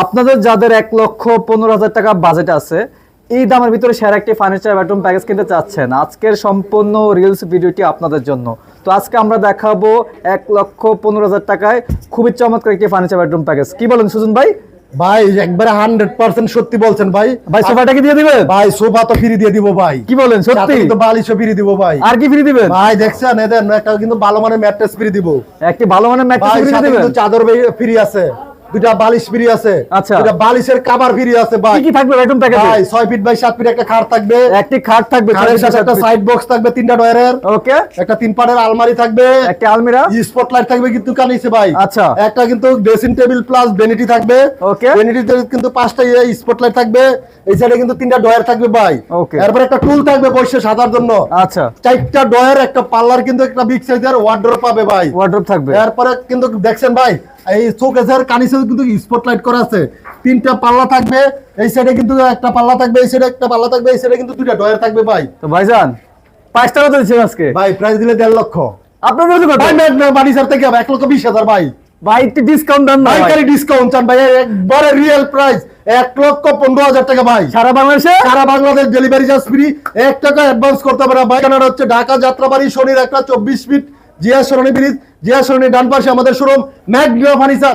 আপনাদের যাদের 1,15,000 টাকা বাজেট আছে, এই দামের ভিতরে সেরা একটি ফার্নিচার বেডরুম প্যাকেজ কিনতে চাচ্ছেন, আজকের সম্পূর্ণ রিলস ভিডিওটি আপনাদের জন্য। তো আজকে আমরা দেখাবো 1,15,000 টাকায় খুবই চমৎকার একটি ফার্নিচার বেডরুম প্যাকেজ। কি বলেন সুজন ভাই? ভাই একবারে 100% সত্যি বলছেন ভাই। ভাই সোফাটা কি দিয়ে দিবেন? ভাই সোফা তো ফ্রি দিয়ে দিব ভাই। কি বলেন সত্যি? সাথে তো বালিশও ফ্রি দিব ভাই। আর কি ফ্রি দিবেন? ভাই দেখছেন এদের একটা কিন্তু ভালো মানের ম্যাট্রেস ফ্রি দিব। একটি ভালো মানের ম্যাট্রেস ভাই ফ্রি সাথে দিবেন? কিন্তু চাদর ফ্রি আছে, দুইটা বালিশ ফ্রি আছে, আচ্ছা। দুইটা বালিশের কভার ফ্রি আছে ভাই। কি কি থাকবে বেডরুম প্যাকেজে? ভাই 6 ফিট বাই 7 ফিট একটা খাট থাকবে, একটি খাট থাকবে, খাটের সাথে একটা সাইড বক্স থাকবে, তিনটা ডয়ারের, ওকে, একটা 3 পাটের আলমারি থাকবে, একটা আলমিরা, স্পটলাইট থাকবে কিন্তু কানিছে ভাই। আচ্ছা। একটা কিন্তু ড্রেসিং টেবিল প্লাস ভ্যানিটি থাকবে, ওকে। ভ্যানিটিতে কিন্তু 5টা স্পটলাইট থাকবে, এই সাইডে কিন্তু 3টা ডয়ার থাকবে ভাই। ওকে। এরপর একটা টুল থাকবে বসে সাজার জন্য, আচ্ছা, 4টা ডয়ার, একটা পাল্লার কিন্তু একটা বিগ সাইজের ওয়ার্ডরোব পাবে ভাই। ওয়ার্ডরোব থাকবে। এরপরে কিন্তু দেখছেন ভাই এই শোকেসের কানিসে কিন্তু স্পটলাইট করা আছে, 3টা পাল্লা থাকবে, এই সাইডে কিন্তু একটা পাল্লা থাকবে, এই সাইডে একটা পাল্লা থাকবে, এই সাইডে কিন্তু 2টা ডয়ার থাকবে ভাই। তো ভাইজান প্রাইসটা কত দিচ্ছেন আজকে? ভাই প্রাইস দিলে 1.5 লক্ষ। আপনার কাছে কত? ভাই ম্যাগনা বাড়িসার থেকে 1,20,000 ভাই। ভাই একটু ডিসকাউন্ট দেন না ভাই। ভাইকারি ডিসকাউন্ট চান ভাই, একবারে রিয়েল প্রাইস 1,15,000 টাকা ভাই। সারা বাংলাদেশে সারা বাংলাদেশ ডেলিভারি চার্জ ফ্রি, 1 টাকা অ্যাডভান্স করতে হবে না ভাই। ঠিকানাটা হচ্ছে ঢাকা যাত্রাবাড়ি শনির একটা 24 ফিট জিয়া সরণি ব্রিজ, জিয়া সরণি ডান পাশে আমাদের শোরুম ম্যাগনা ফার্নিচার।